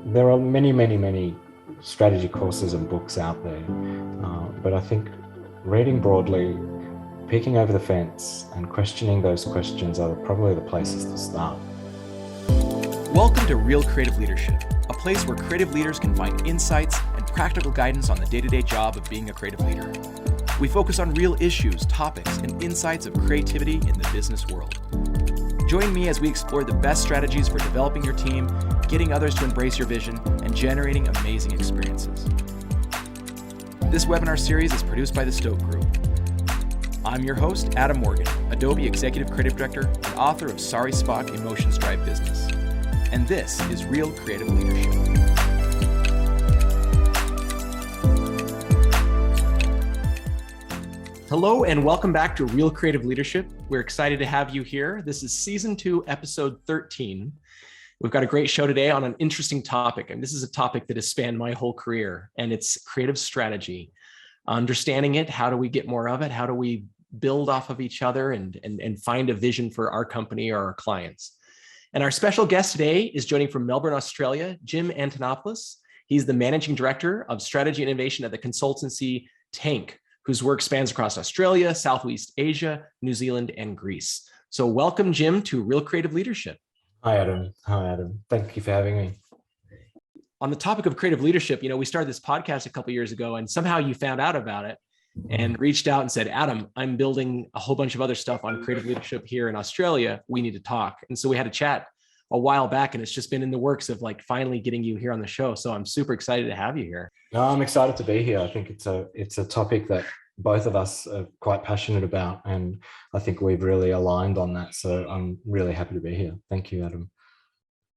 there are many strategy courses and books out there, but I think reading broadly, peeking over the fence and questioning those questions are probably the places to start. Welcome to Real Creative Leadership, a place where creative leaders can find insights and practical guidance on the day-to-day job of being a creative leader. We focus on real issues, topics, and insights of creativity in the business world. Join me as we explore the best strategies for developing your team, getting others to embrace your vision, and generating amazing experiences. This webinar series is produced by the Stoke Group. I'm your host, Adam Morgan, Adobe Executive Creative Director and author of Sorry Spock, Emotions Drive Business. And this is Real Creative Leadership. Hello and welcome back to Real Creative Leadership. We're excited to have you here. This is Season 2, Episode 13. We've got a great show today on an interesting topic, and this is a topic that has spanned my whole career, and it's creative strategy. Understanding it, how do we get more of it? How do we build off of each other and find a vision for our company or our clients? And our special guest today is joining from Melbourne, Australia, Jim Antonopoulos. He's the Managing Director of Strategy and Innovation at the consultancy Tank, whose work spans across Australia, Southeast Asia, New Zealand, and Greece. So welcome, Jim, to Real Creative Leadership. Hi, Adam. Thank you for having me. On the topic of creative leadership, we started this podcast a couple of years ago, and somehow you found out about it and reached out and said, Adam, I'm building a whole bunch of other stuff on creative leadership here in Australia. We need to talk. And so we had a chat a while back, and it's just been in the works of finally getting you here on the show. So I'm super excited to have you here. No, I'm excited to be here. I think it's a topic that both of us are quite passionate about, and I think we've really aligned on that. So I'm really happy to be here. Thank you, Adam.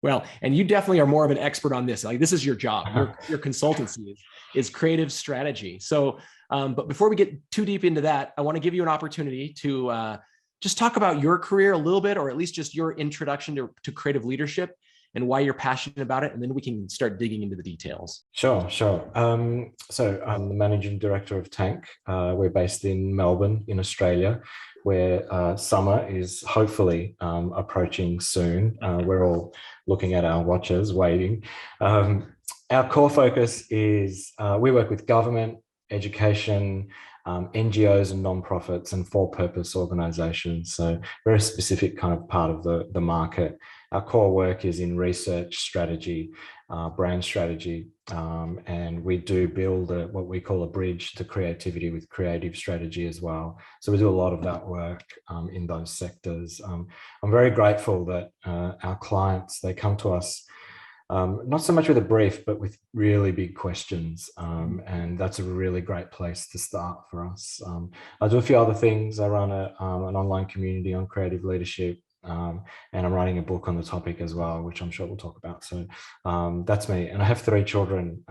Well, and you definitely are more of an expert on this. This is your job. Your consultancy is creative strategy. So, but before we get too deep into that, I want to give you an opportunity to just talk about your career a little bit, or at least just your introduction to creative leadership and why you're passionate about it. And then we can start digging into the details. Sure. So I'm the Managing Director of Tank. We're based in Melbourne in Australia, where summer is hopefully approaching soon. We're all looking at our watches, waiting. Our core focus is we work with government, education, NGOs and nonprofits and for-purpose organizations. So very specific kind of part of the market. Our core work is in research strategy, brand strategy, and we do build what we call a bridge to creativity with creative strategy as well. So we do a lot of that work in those sectors. I'm very grateful that our clients, they come to us not so much with a brief, but with really big questions. And that's a really great place to start for us. I do a few other things. I run an online community on creative leadership. And I'm writing a book on the topic as well, which I'm sure we'll talk about. So that's me. And I have 3 children,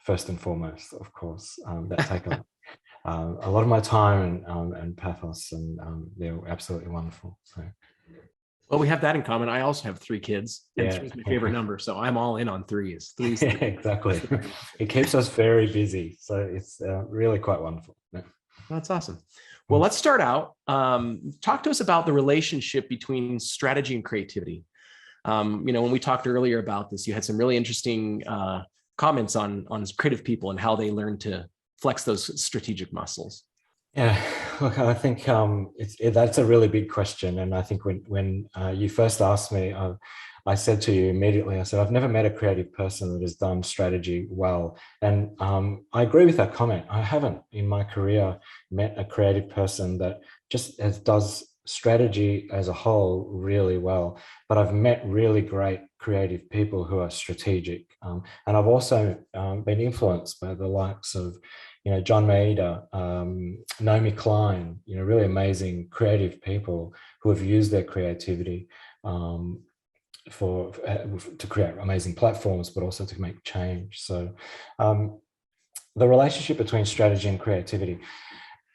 first and foremost, of course, that take a lot of my time and pathos, and they're absolutely wonderful. So. Well, we have that in common. I also have 3 kids, and Yeah. 3 is my favorite number. So I'm all in on threes. Yeah, exactly. It keeps us very busy. So it's really quite wonderful. Yeah. That's awesome. Well, let's start out. Talk to us about the relationship between strategy and creativity. When we talked earlier about this, you had some really interesting comments on creative people and how they learn to flex those strategic muscles. Yeah, look, I think that's a really big question. And I think when you first asked me, I said to you immediately, I said, I've never met a creative person that has done strategy well. And I agree with that comment. I haven't in my career met a creative person that just does strategy as a whole really well. But I've met really great creative people who are strategic. And I've also been influenced by the likes of John Maeda, Naomi Klein, really amazing creative people who have used their creativity to create amazing platforms, but also to make change. So the relationship between strategy and creativity,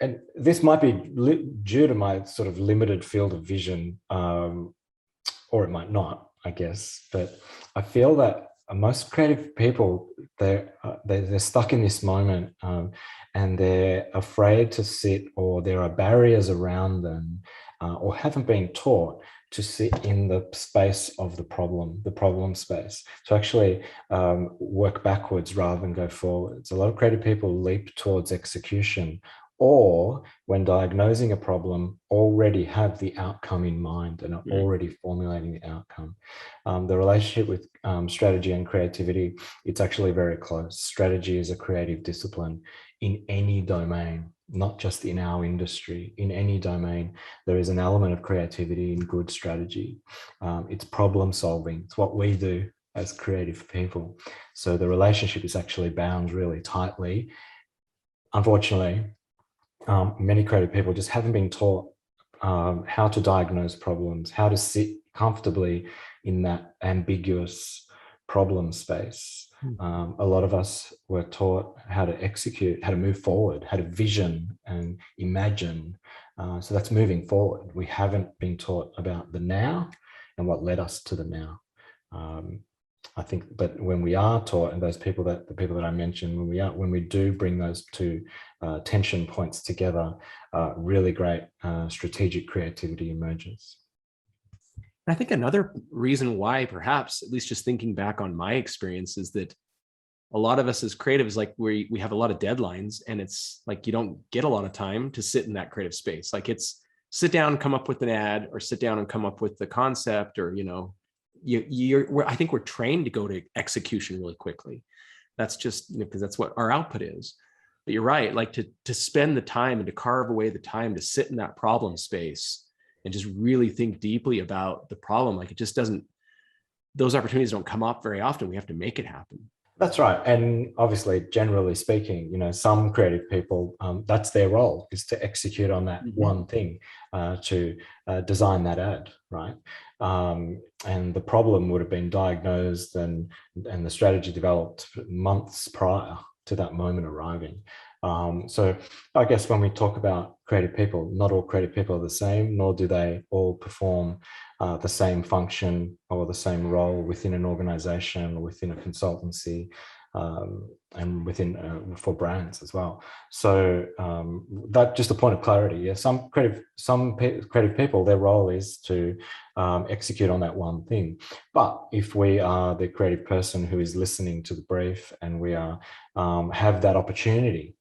and this might be due to my sort of limited field of vision, or it might not, I guess, but I feel that most creative people, they're stuck in this moment, and they're afraid to sit, or there are barriers around them or haven't been taught to sit in the space of the problem space, to actually work backwards rather than go forwards. A lot of creative people leap towards execution, or when diagnosing a problem, already have the outcome in mind and are already formulating the outcome. The relationship with strategy and creativity, it's actually very close. Strategy is a creative discipline in any domain, not just in our industry. In any domain, there is an element of creativity in good strategy. It's problem solving. It's what we do as creative people. So the relationship is actually bound really tightly. Unfortunately, many creative people just haven't been taught how to diagnose problems, how to sit comfortably in that ambiguous problem space. A lot of us were taught how to execute, how to move forward, how to vision and imagine. So that's moving forward. We haven't been taught about the now and what led us to the now. I think, but when we are taught, and the people that I mentioned, when we do bring those two tension points together, really great strategic creativity emerges. I think another reason why, perhaps, at least just thinking back on my experience, is that a lot of us as creatives, like we have a lot of deadlines, and it's like you don't get a lot of time to sit in that creative space. Like it's sit down, come up with an ad, or sit down and come up with the concept, or I think we're trained to go to execution really quickly. That's just because that's what our output is. But you're right, like to spend the time and to carve away the time to sit in that problem space and just really think deeply about the problem. Like it just doesn't, those opportunities don't come up very often. We have to make it happen. That's right. And obviously, generally speaking, some creative people, that's their role, is to execute on that one thing, to design that ad, right? And the problem would have been diagnosed and the strategy developed months prior to that moment arriving. So I guess when we talk about creative people, not all creative people are the same, nor do they all perform the same function or the same role within an organization or within a consultancy, and within for brands as well. So that just a point of clarity. Yeah, some creative people, their role is to execute on that one thing. But if we are the creative person who is listening to the brief, and we are have that opportunity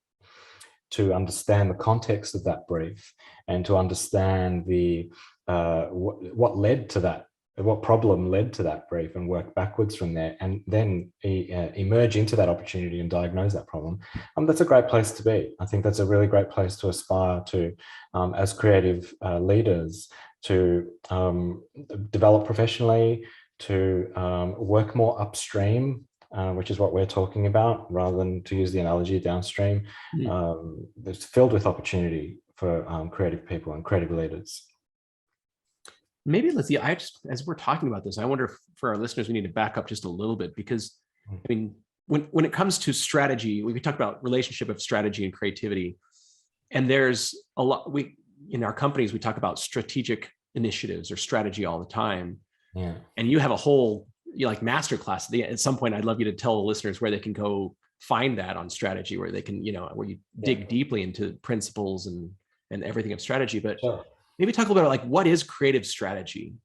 to understand the context of that brief and to understand the what led to that, what problem led to that brief, and work backwards from there, and then emerge into that opportunity and diagnose that problem. That's a great place to be. I think that's a really great place to aspire to as creative leaders, to develop professionally, to work more upstream, which is what we're talking about, rather than, to use the analogy, downstream. It's filled with opportunity for creative people and creative leaders. Maybe as we're talking about this, I wonder if for our listeners, we need to back up just a little bit, because I mean, when it comes to strategy, we talk about relationship of strategy and creativity, and there's a lot, in our companies, we talk about strategic initiatives or strategy all the time. Yeah. And you have a whole masterclass. At some point, I'd love you to tell the listeners where they can go find that on strategy, where they can, where you dig deeply into principles and everything of strategy. But sure. Maybe talk a little bit about what is creative strategy?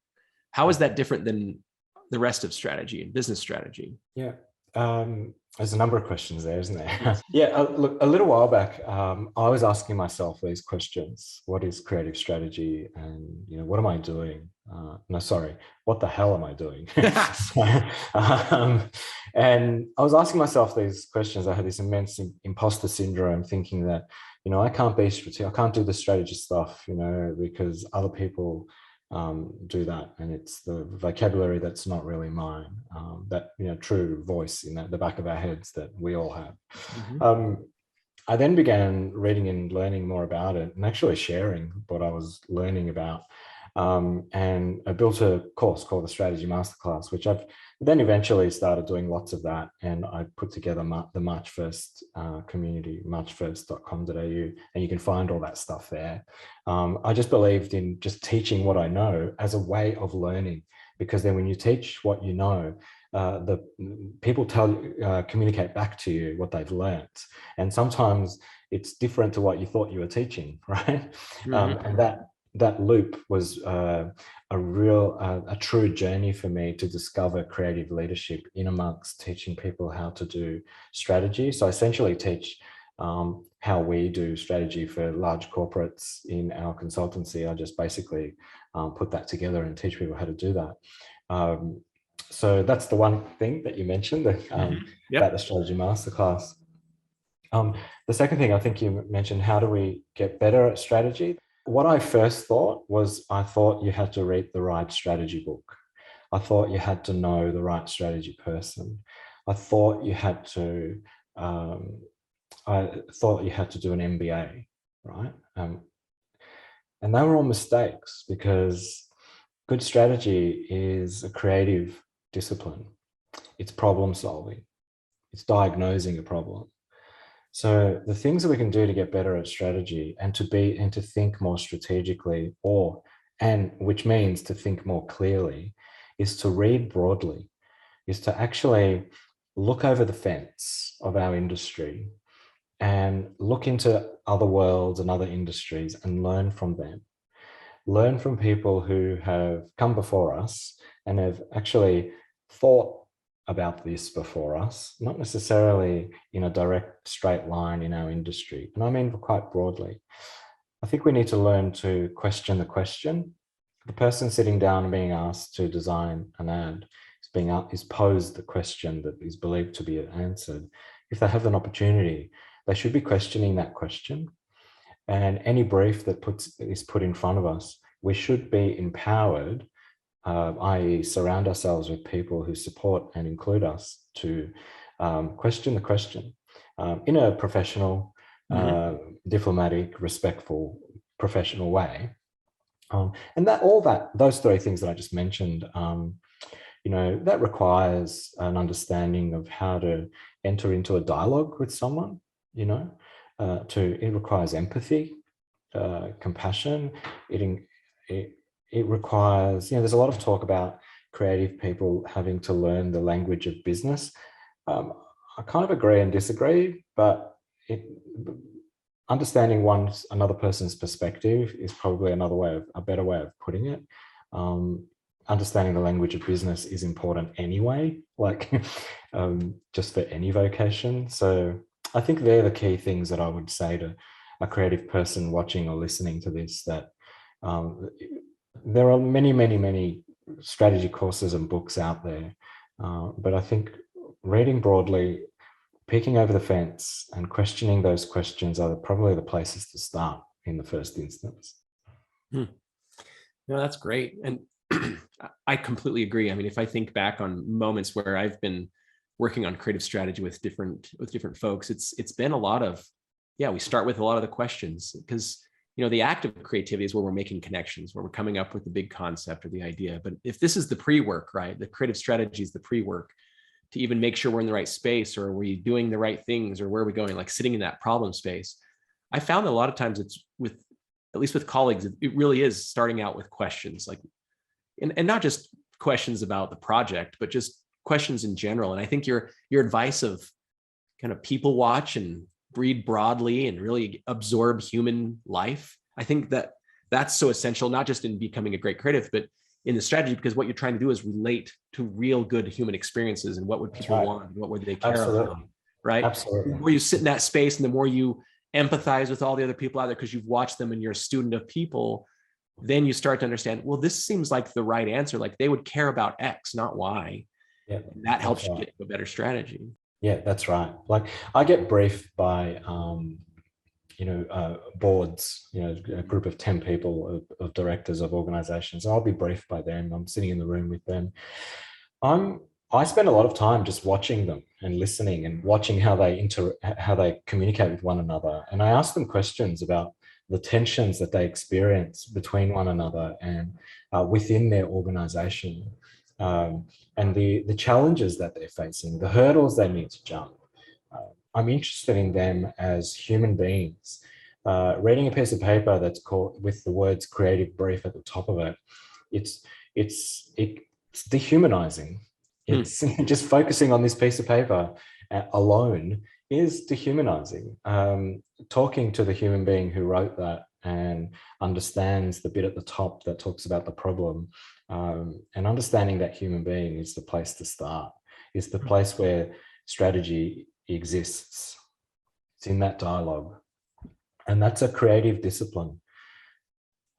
How is that different than the rest of strategy and business strategy? Yeah. There's a number of questions there, isn't there? Yeah, look, a little while back, I was asking myself these questions. What is creative strategy? And, what am I doing? What the hell am I doing? And I was asking myself these questions. I had this immense imposter syndrome, thinking that, I can't be strategic. I can't do the strategy stuff, because other people do that, and it's the vocabulary that's not really mine, that true voice in the back of our heads that we all have. I then began reading and learning more about it, and actually sharing what I was learning about, and I built a course called the Strategy Masterclass, which I've then eventually started doing lots of that, and I put together the March 1st community, marchfirst.com.au, and you can find all that stuff there. I just believed in just teaching what I know as a way of learning, because then when you teach what you know, the people communicate back to you what they've learnt, and sometimes it's different to what you thought you were teaching, right? And that that loop was a true journey for me to discover creative leadership in amongst teaching people how to do strategy. So I essentially teach how we do strategy for large corporates in our consultancy. I just basically put that together and teach people how to do that. So that's the one thing that you mentioned, about the strategy masterclass. The second thing I think you mentioned, how do we get better at strategy? What I first thought was, I thought you had to read the right strategy book. I thought you had to know the right strategy person. I thought you had to do an MBA, right? And they were all mistakes, because good strategy is a creative discipline. It's problem solving. It's diagnosing a problem. So the things that we can do to get better at strategy and to think more strategically, and which means to think more clearly, is to read broadly, is to actually look over the fence of our industry and look into other worlds and other industries and learn from them. Learn from people who have come before us and have actually thought about this before us, not necessarily in a direct straight line in our industry. And I mean quite broadly. I think we need to learn to question the question. The person sitting down and being asked to design an ad is posed the question that is believed to be answered. If they have an opportunity, they should be questioning that question. And any brief that is put in front of us, we should be empowered, i.e. surround ourselves with people who support and include us, to question the question in a professional, diplomatic, respectful, professional way. And those three things that I just mentioned, that requires an understanding of how to enter into a dialogue with someone. It requires empathy, compassion. It requires, there's a lot of talk about creative people having to learn the language of business. I kind of agree and disagree, but understanding another person's perspective is probably a better way of putting it. Understanding the language of business is important anyway, just for any vocation. So I think they're the key things that I would say to a creative person watching or listening to this, that there are many, many, many strategy courses and books out there. But I think reading broadly, peeking over the fence and questioning those questions are probably the places to start in the first instance. No, that's great. And I completely agree. I mean, if I think back on moments where I've been working on creative strategy with different folks, it's been a lot of, we start with a lot of the questions, because the act of creativity is where we're making connections, where we're coming up with the big concept or the idea. But if this is the pre-work, right, the creative strategy is the pre-work to even make sure we're in the right space, or are we doing the right things, or where are we going, like sitting in that problem space. I found that a lot of times it's at least with colleagues, it really is starting out with questions, and not just questions about the project, but just questions in general. And I think your advice of kind of people watch and read broadly and really absorb human life, I think that's so essential, not just in becoming a great creative, but in the strategy, because what you're trying to do is relate to real good human experiences and what would people want, and what would they care about, right? Absolutely. The more you sit in that space and the more you empathize with all the other people out there because you've watched them and you're a student of people, then you start to understand, well, this seems like the right answer. Like they would care about X, not Y. Yeah, and that helps you get a better strategy. Yeah, that's right. I get briefed by, boards, a group of 10 people of directors of organizations. I'll be briefed by them. I'm sitting in the room with them. I spend a lot of time just watching them and listening and watching how they communicate with one another. And I ask them questions about the tensions that they experience between one another and within their organization, and the challenges that they're facing, the hurdles they need to jump. I'm interested in them as human beings. Reading a piece of paper that's called with the words creative brief at the top of it, it's dehumanizing. It's just focusing on this piece of paper alone is dehumanizing. Talking to the human being who wrote that and understands the bit at the top that talks about the problem, and understanding that human being is the place to start, is the place where strategy exists. It's in that dialogue. And that's a creative discipline.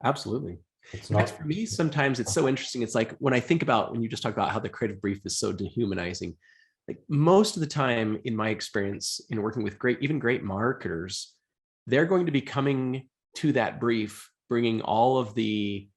Absolutely. It's In not fact, for me, sometimes it's so interesting. It's like when I think about, when you just talk about how the creative brief is so dehumanizing, like most of the time in my experience in working with even great marketers, they're going to be coming to that brief, bringing all of the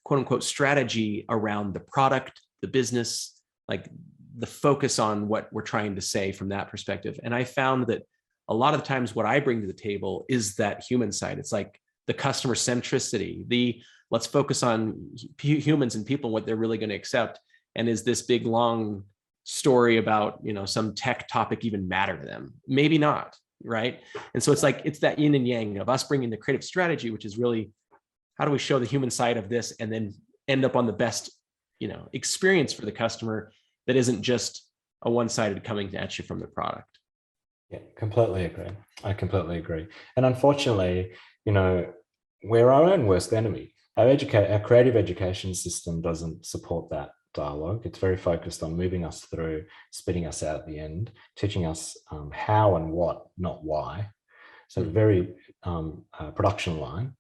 quote unquote strategy around the product, the business, like the focus on what we're trying to say from that perspective. And I found that a lot of the times what I bring to the table is that human side. It's like the customer centricity, let's focus on humans and people, what they're really going to accept. And is this big, long story about, some tech topic even matter to them? Maybe not, right? And so it's like, it's that yin and yang of us bringing the creative strategy, which is really, how do we show the human side of this and then end up on the best, experience for the customer that isn't just a one-sided coming at you from the product. Yeah, completely agree. I completely agree. And unfortunately, we're our own worst enemy. Our creative education system doesn't support that dialogue. It's very focused on moving us through, spitting us out at the end, teaching us how and what, not why. So very production line.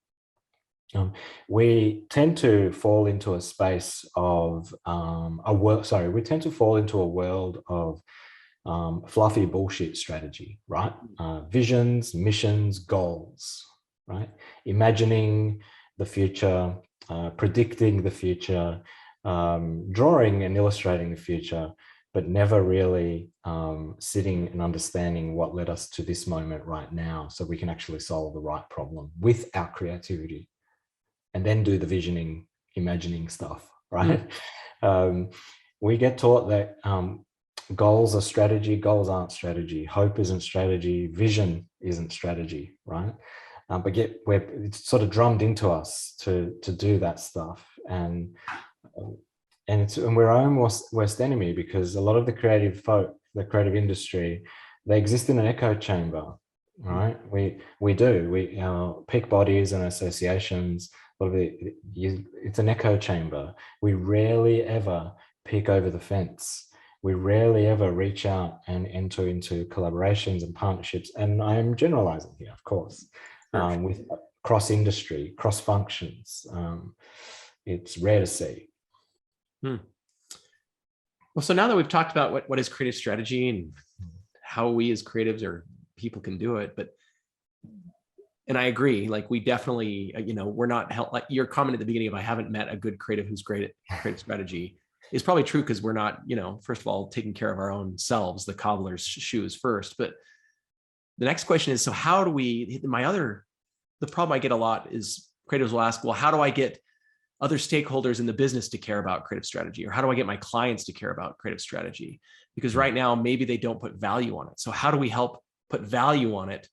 We tend to fall into a space of we tend to fall into a world of fluffy bullshit strategy, right? Visions, missions, goals, right? Imagining the future, predicting the future, drawing and illustrating the future, but never really sitting and understanding what led us to this moment right now, so we can actually solve the right problem with our creativity, and then do the visioning, imagining stuff, right? We get taught that goals are strategy, goals aren't strategy, hope isn't strategy, vision isn't strategy, right? But yet it's sort of drummed into us to do that stuff, and we're our own worst enemy, because a lot of the creative folk, the creative industry, they exist in an echo chamber, right? Our peak bodies and associations, it's an echo chamber. We rarely ever peek over the fence. We rarely ever reach out and enter into collaborations and partnerships. And I am generalizing here, of course, with cross industry, cross functions. It's rare to see. Well, so now that we've talked about what is creative strategy and how we as creatives or people can do it, and I agree, like we definitely, we're not like your comment at the beginning of, I haven't met a good creative who's great at creative strategy, is probably true, because we're not, first of all, taking care of our own selves, the cobbler's shoes first. But the next question is, so how do we, the problem I get a lot is creatives will ask, well, how do I get other stakeholders in the business to care about creative strategy? Or how do I get my clients to care about creative strategy? Because right now, maybe they don't put value on it. So how do we help put value on it,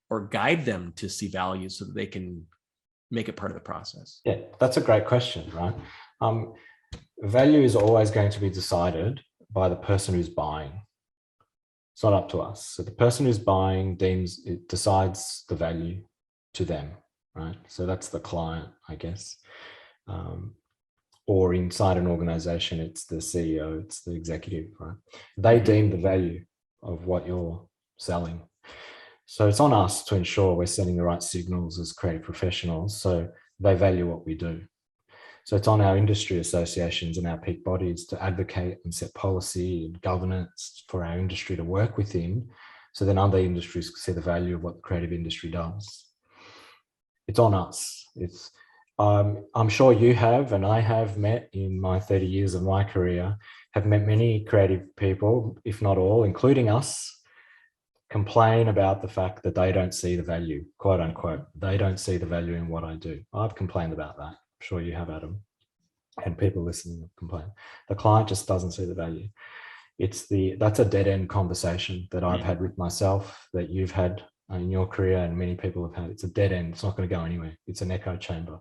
or guide them to see value so that they can make it part of the process? Yeah, that's a great question, right? Value is always going to be decided by the person who's buying. It's not up to us. So the person who's buying decides the value to them, right? So that's the client, I guess. Or inside an organization, it's the CEO, it's the executive, right? They deem the value of what you're selling. So it's on us to ensure we're sending the right signals as creative professionals, so they value what we do. So it's on our industry associations and our peak bodies to advocate and set policy and governance for our industry to work within, so then other industries can see the value of what the creative industry does. It's on us. I'm sure you have, and I have met in my 30 years of my career, have met many creative people, if not all, including us, complain about the fact that they don't see the value, quote unquote. They don't see the value in what I do. I've complained about that. I'm sure you have, Adam, and people listening complain. The client just doesn't see the value. That's a dead end conversation that I've had with myself, that you've had in your career, and many people have had. It's a dead end. It's not going to go anywhere. It's an echo chamber.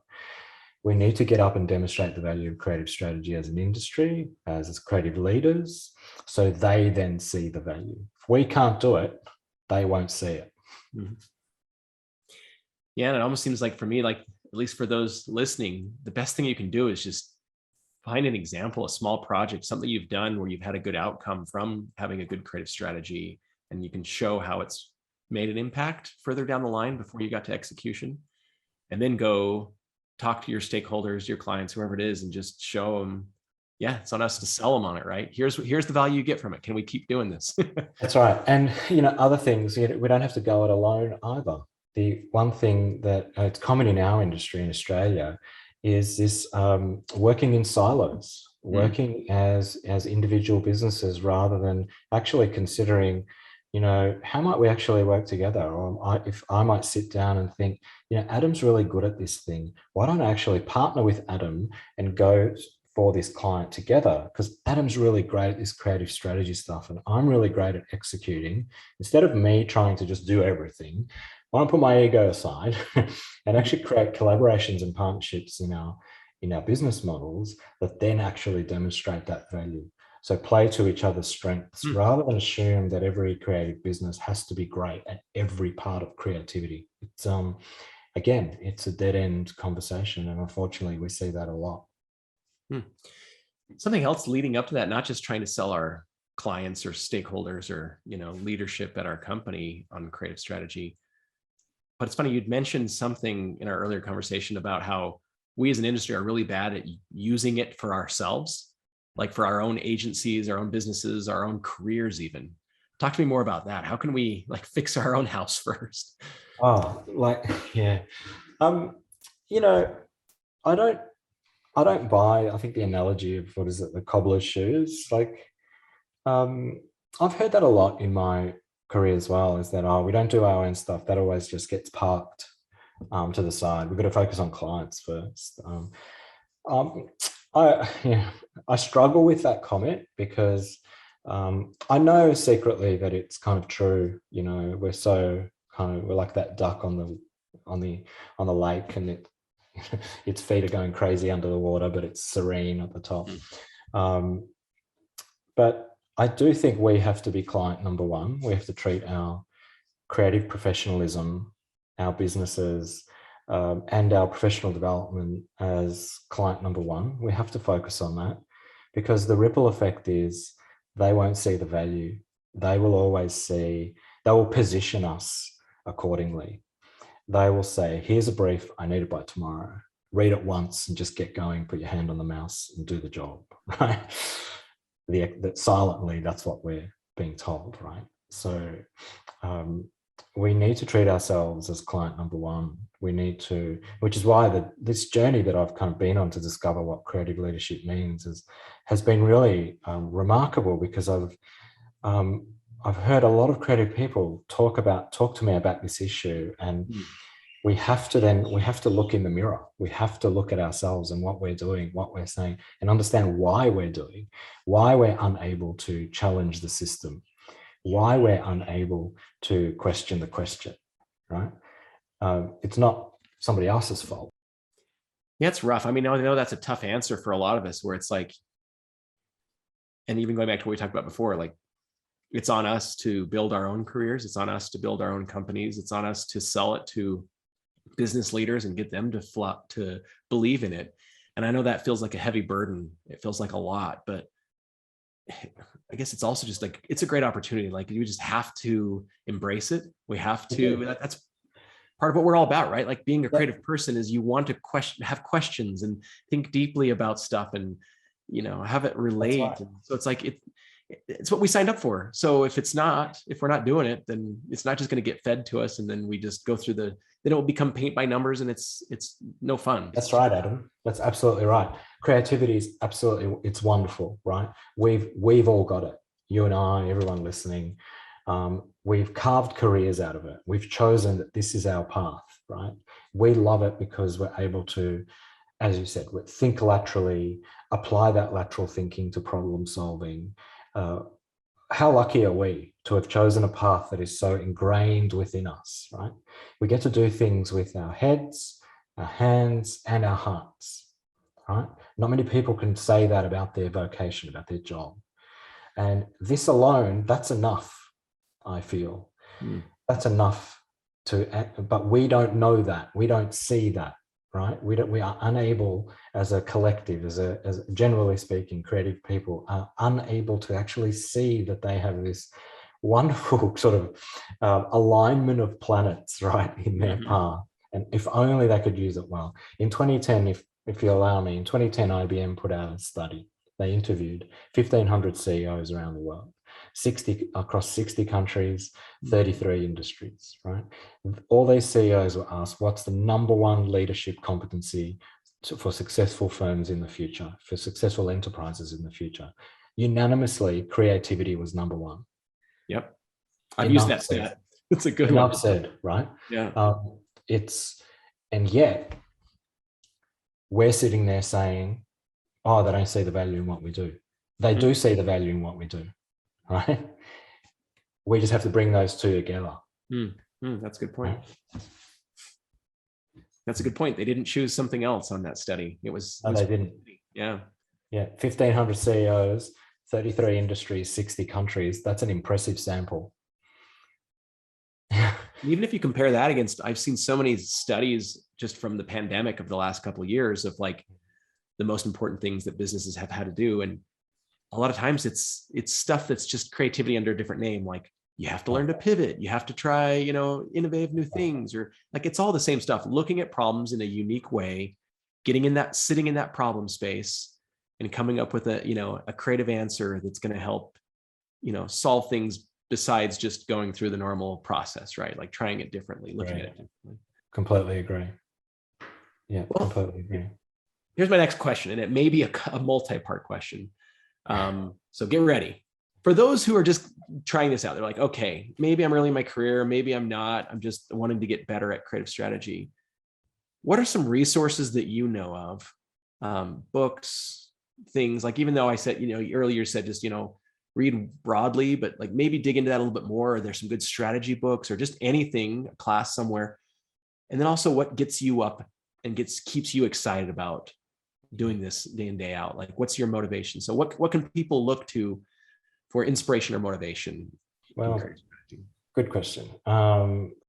We need to get up and demonstrate the value of creative strategy as an industry, as creative leaders, so they then see the value. If we can't do it, they won't see it. Yeah, and it almost seems like for me, like at least for those listening, the best thing you can do is just find an example, a small project, something you've done where you've had a good outcome from having a good creative strategy, and you can show how it's made an impact further down the line before you got to execution. And then go talk to your stakeholders, your clients, whoever it is, and just show them, yeah, it's on us to sell them on it, right? Here's the value you get from it. Can we keep doing this? That's right. And, other things, we don't have to go it alone either. The one thing that it's common in our industry in Australia is this working in silos, working as individual businesses rather than actually considering, how might we actually work together? Or if I might sit down and think, Adam's really good at this thing. Why don't I actually partner with Adam and go for this client together? Because Adam's really great at this creative strategy stuff and I'm really great at executing. Instead of me trying to just do everything, I want to put my ego aside and actually create collaborations and partnerships in our business models that then actually demonstrate that value. So play to each other's strengths rather than assume that every creative business has to be great at every part of creativity. It's again, it's a dead end conversation, and unfortunately, we see that a lot. Something else leading up to that, not just trying to sell our clients or stakeholders or leadership at our company on creative strategy. But it's funny, you'd mentioned something in our earlier conversation about how we as an industry are really bad at using it for ourselves, like for our own agencies, our own businesses, our own careers even. Talk to me more about that. How can we fix our own house first? Oh, yeah. I don't buy, I think the analogy of what is it, the cobbler's shoes. I've heard that a lot in my career as well, is that, we don't do our own stuff. That always just gets parked to the side. We've got to focus on clients first. I struggle with that comment because I know secretly that it's kind of true. We're like that duck on the lake, and its feet are going crazy under the water, but it's serene at the top. But I do think we have to be client number one. We have to treat our creative professionalism, our businesses, and our professional development as client number one. We have to focus on that, because the ripple effect is they won't see the value. They will position us accordingly. They will say, here's a brief, I need it by tomorrow. Read it once and just get going, put your hand on the mouse and do the job, right? That silently, that's what we're being told, right? So we need to treat ourselves as client number one. We need to, which is why this journey that I've kind of been on to discover what creative leadership means has been really remarkable, because I've heard a lot of creative people talk to me about this issue, and we have to look in the mirror. We have to look at ourselves and what we're doing, what we're saying, and understand why we're unable to challenge the system, why we're unable to question the question, right? It's not somebody else's fault. Yeah, it's rough. I mean, I know that's a tough answer for a lot of us, where it's like, and even going back to what we talked about before, like, it's on us to build our own careers. It's on us to build our own companies. It's on us to sell it to business leaders and get them to believe in it. And I know that feels like a heavy burden. It feels like a lot, but I guess it's also just like, it's a great opportunity. Like, you just have to embrace it. We have to, that's part of what we're all about, right? Like, being a creative person is you want to have questions and think deeply about stuff and, have it relate. Right. So it's like, it's what we signed up for. So if we're not doing it, then it's not just going to get fed to us. And then we just go through then it will become paint by numbers, and it's no fun. That's right, Adam. That's absolutely right. Creativity is it's wonderful, right? We've all got it. You and I, everyone listening, we've carved careers out of it. We've chosen that this is our path, right? We love it because we're able to, as you said, think laterally, apply that lateral thinking to problem solving. How lucky are we to have chosen a path that is so ingrained within us, right? We get to do things with our heads, our hands, and our hearts, right? Not many people can say that about their vocation, about their job. And this alone, that's enough, I feel. That's enough but we don't know that. We don't see that, right? We are unable as a collective, as generally speaking, creative people are unable to actually see that they have this wonderful sort of alignment of planets, right, in their path. And if only they could use it well. In 2010, if you allow me, in 2010, IBM put out a study. They interviewed 1,500 CEOs around the world, 60 across 60 countries, 33 industries, right? All these CEOs were asked, what's the number one leadership competency for successful firms in the future, for successful enterprises in the future? Unanimously, creativity was number one. Yep. I've used that stat. It's a good one. Enough said, right? Yeah. And yet we're sitting there saying, oh, they don't see the value in what we do. They do see the value in what we do, right? We just have to bring those two together. That's a good point. Right? That's a good point. They didn't choose something else on that study. It was they didn't. Yeah. 1,500 CEOs, 33 industries, 60 countries. That's an impressive sample. Even if you compare that against, I've seen so many studies just from the pandemic of the last couple of years of like the most important things that businesses have had to do. And a lot of times it's stuff that's just creativity under a different name. Like you have to learn to pivot. You have to try, innovative new things, or like, it's all the same stuff, looking at problems in a unique way, sitting in that problem space and coming up with a creative answer that's going to help, solve things besides just going through the normal process, right? Like trying it differently, looking at it differently. Completely agree. Yeah, well, completely agree. Here's my next question, and it may be a multi-part question. So get ready. For those who are just trying this out, they're like, okay, maybe I'm early in my career, maybe I'm not, I'm just wanting to get better at creative strategy. What are some resources that you know of? Books, things like, even though I said, earlier you said just, read broadly, but like maybe dig into that a little bit more. Are there some good strategy books or just anything, a class somewhere? And then also what gets you up and keeps you excited about doing this day in, day out? Like, what's your motivation? So what can people look to for inspiration or motivation? Well, good question.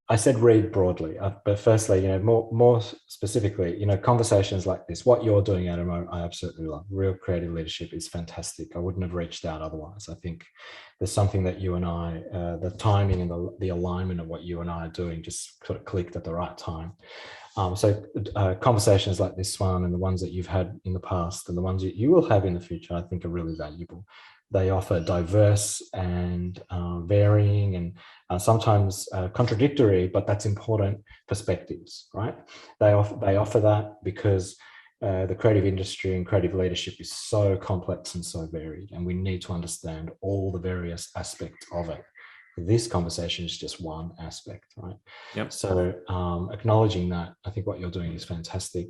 I said read broadly, but firstly, more specifically, conversations like this, what you're doing, Adam, I absolutely love. Real creative leadership is fantastic. I wouldn't have reached out otherwise. I think there's something that you and I, the timing and the alignment of what you and I are doing just sort of clicked at the right time. So conversations like this one and the ones that you've had in the past and the ones that you will have in the future, I think are really valuable. They offer diverse and varying and sometimes contradictory, but that's important, perspectives, right? They offer that because the creative industry and creative leadership is so complex and so varied, and we need to understand all the various aspects of it. This conversation is just one aspect, right? Yep. So acknowledging that, I think what you're doing is fantastic.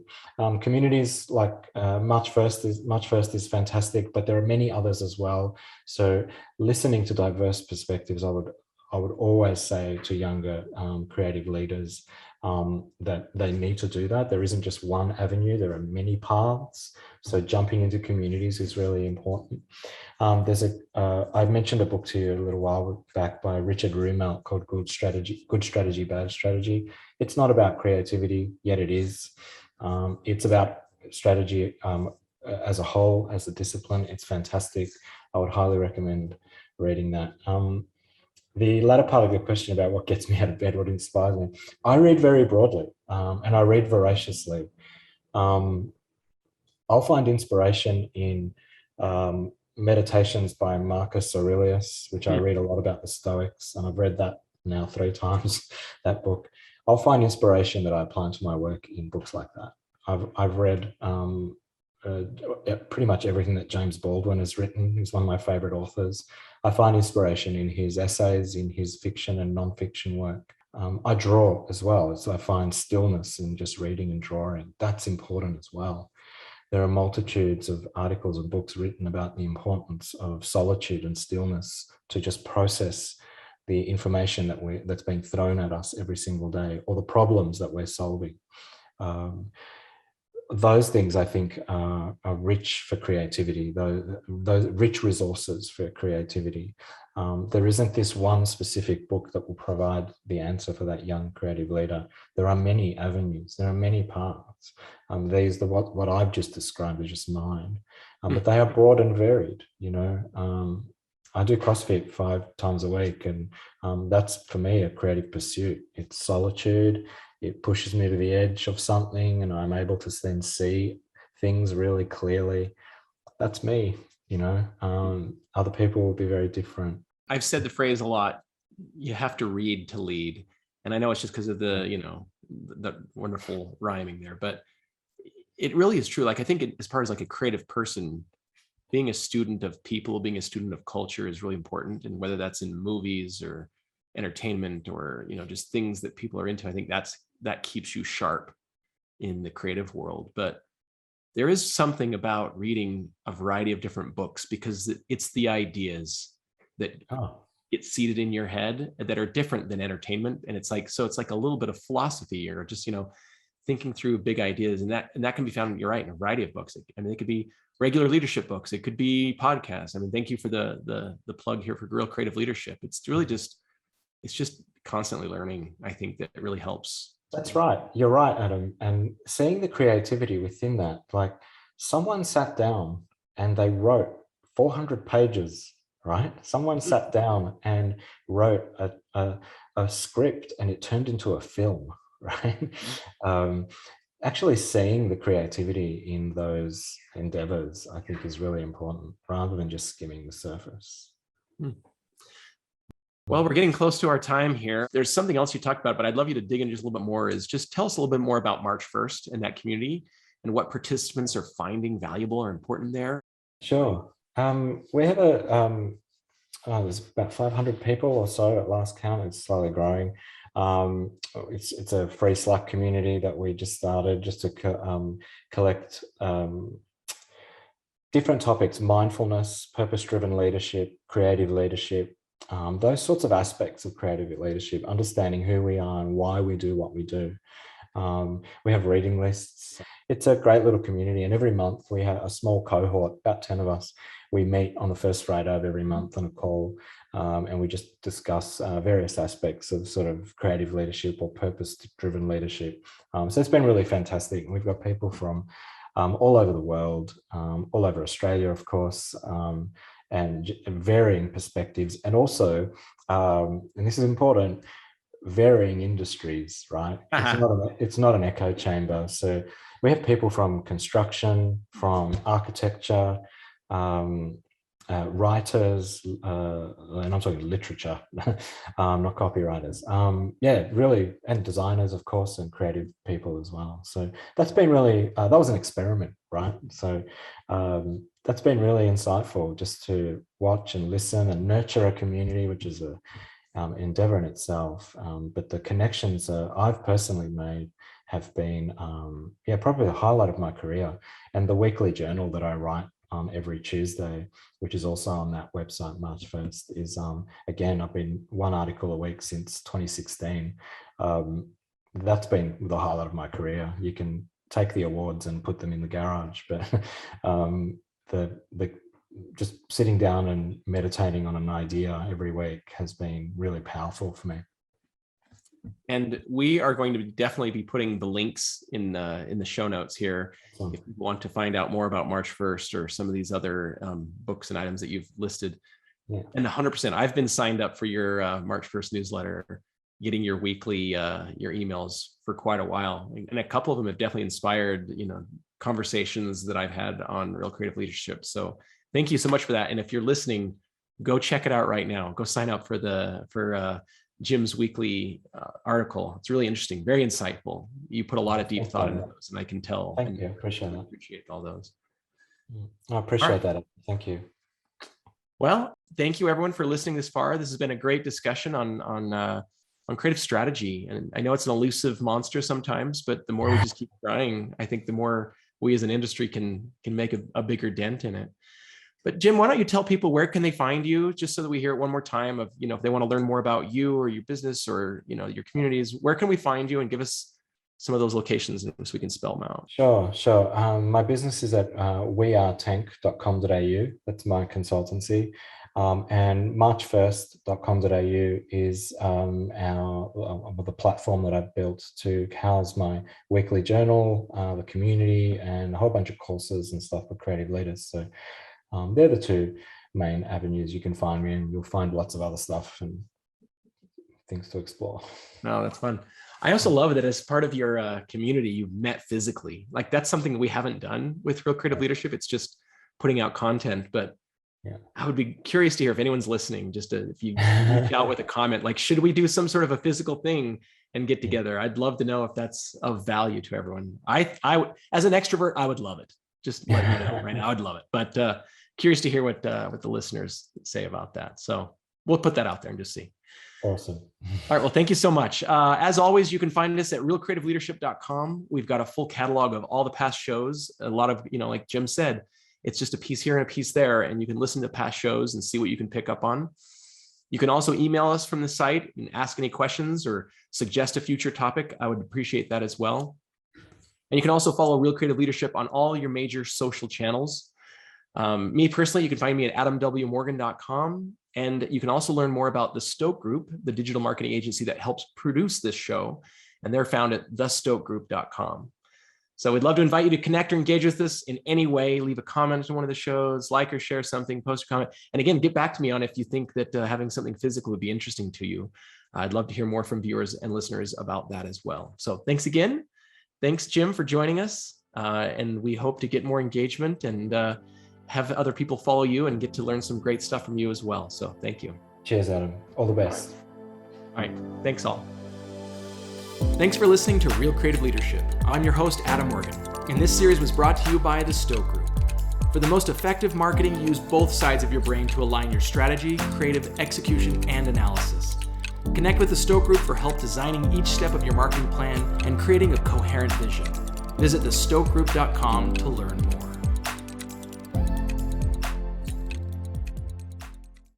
Communities like Much First is fantastic, but there are many others as well. So listening to diverse perspectives, I would always say to younger creative leaders that they need to do that. There isn't just one avenue, there are many paths. So jumping into communities is really important. I mentioned a book to you a little while back by Richard Rumelt called Good Strategy, Bad Strategy. It's not about creativity, yet it is. It's about strategy as a whole, as a discipline. It's fantastic. I would highly recommend reading that. The latter part of your question about what gets me out of bed, what inspires me, I read very broadly and I read voraciously. I'll find inspiration in Meditations by Marcus Aurelius, which I read a lot about the Stoics, and I've read that now 3 times, that book. I'll find inspiration that I apply to my work in books like that. I've read pretty much everything that James Baldwin has written. He's one of my favorite authors. I find inspiration in his essays, in his fiction and non-fiction work. I draw as well, so I find stillness in just reading and drawing. That's important as well. There are multitudes of articles and books written about the importance of solitude and stillness to just process the information that's being thrown at us every single day, or the problems that we're solving. those things I think are rich for creativity, those rich resources for creativity. There isn't this one specific book that will provide the answer for that young creative leader. There are many avenues, there are many paths. What I've just described is just mine, but they are broad and varied. I do CrossFit 5 times a week, and that's for me a creative pursuit. It's solitude. It pushes me to the edge of something, and I'm able to then see things really clearly. That's me. Other people will be very different. I've said the phrase a lot. You have to read to lead, and I know it's just because of the wonderful rhyming there, but it really is true. Like, I think as far as like a creative person, being a student of people, being a student of culture is really important. And whether that's in movies or entertainment or, just things that people are into, I think that keeps you sharp in the creative world. But there is something about reading a variety of different books, because it's the ideas that get seated in your head that are different than entertainment. And it's like a little bit of philosophy, or just, thinking through big ideas. And that can be found, you're right, in a variety of books. I mean, it could be regular leadership books. It could be podcasts. I mean, thank you for the plug here for Real Creative Leadership. It's really just constantly learning. I think that it really helps. That's right. You're right, Adam. And seeing the creativity within that, like someone sat down and they wrote 400 pages, right? Someone sat down and wrote a script, and it turned into a film, right? Actually seeing the creativity in those endeavors, I think, is really important, rather than just skimming the surface. Well, we're getting close to our time here. There's something else you talked about, but I'd love you to dig in just a little bit more. Is just tell us a little bit more about March 1st and that community, and what participants are finding valuable or important there. Sure. We have there's about 500 people or so at last count. It's slowly growing. It's a free Slack community that we just started just to collect different topics: mindfulness, purpose-driven leadership, creative leadership, those sorts of aspects of creative leadership, understanding who we are and why we do what we do. We have reading lists. It's a great little community, and every month we have a small cohort, about 10 of us. We meet on the first Friday of every month on a call, and we just discuss various aspects of sort of creative leadership or purpose-driven leadership. So it's been really fantastic. We've got people from all over the world, all over Australia, of course, and varying perspectives, and also, and this is important, varying industries, right? It's not an echo chamber. So we have people from construction, from architecture, writers, and I'm talking literature, not copywriters. Really, and designers, of course, and creative people as well. So that's been really, that was an experiment, right? So that's been really insightful, just to watch and listen and nurture a community, which is a endeavor in itself. But the connections I've personally made have been, probably the highlight of my career. And the weekly journal that I write every Tuesday, which is also on that website, March 1st, is, again, I've been one article a week since 2016. That's been the highlight of my career. You can take the awards and put them in the garage, but the just sitting down and meditating on an idea every week has been really powerful for me. And we are going to definitely be putting the links in the show notes here. If you want to find out more about March 1st or some of these other books and items that you've listed. Yeah. And 100%, I've been signed up for your March 1st newsletter, getting your weekly, your emails for quite a while. And a couple of them have definitely inspired, conversations that I've had on Real Creative Leadership. So thank you so much for that. And if you're listening, go check it out right now. Go sign up for Jim's weekly article. It's really interesting, very insightful. You put a lot of deep thought into those, and I can tell. Thank you. Appreciate all those. I appreciate that. Thank you. Well, thank you everyone for listening this far. This has been a great discussion on creative strategy. And I know it's an elusive monster sometimes, but the more we just keep trying, I think the more we as an industry can make a bigger dent in it. But Jim, why don't you tell people where can they find you, just so that we hear it one more time of, if they want to learn more about you or your business or, your communities, where can we find you, and give us some of those locations so we can spell them out. Sure. My business is at wearetank.com.au. That's my consultancy. And march1st.com.au is the platform that I've built to house my weekly journal, the community, and a whole bunch of courses and stuff for creative leaders. So they're the two main avenues you can find me, and you'll find lots of other stuff and things to explore. No, that's fun. I also love that as part of your community, you've met physically. Like that's something we haven't done with Real Creative Leadership. It's just putting out content, but yeah, I would be curious to hear if anyone's listening, if you reach out with a comment, like, should we do some sort of a physical thing and get together? I'd love to know if that's of value to everyone. I as an extrovert, I would love it. Just let me know right now, I'd love it. But curious to hear what the listeners say about that. So we'll put that out there and just see. Awesome. All right. Well, thank you so much. As always, you can find us at realcreativeleadership.com. We've got a full catalog of all the past shows. A lot of, like Jim said, it's just a piece here and a piece there, and you can listen to past shows and see what you can pick up on. You can also email us from the site and ask any questions or suggest a future topic. I would appreciate that as well. And you can also follow Real Creative Leadership on all your major social channels. Me personally, you can find me at adamwmorgan.com. And you can also learn more about the Stoke Group, the digital marketing agency that helps produce this show. And they're found at thestokegroup.com. So we'd love to invite you to connect or engage with us in any way. Leave a comment on one of the shows, like or share something, post a comment. And again, get back to me on if you think that having something physical would be interesting to you. I'd love to hear more from viewers and listeners about that as well. So thanks again. Thanks, Jim, for joining us. And we hope to get more engagement and have other people follow you and get to learn some great stuff from you as well. So thank you. Cheers, Adam. All the best. All right. Thanks all. Thanks for listening to Real Creative Leadership. I'm your host, Adam Morgan, and this series was brought to you by the Stoke Group. For the most effective marketing, use both sides of your brain to align your strategy, creative execution, and analysis. Connect with the Stoke Group for help designing each step of your marketing plan and creating a coherent vision. Visit thestokegroup.com to learn more.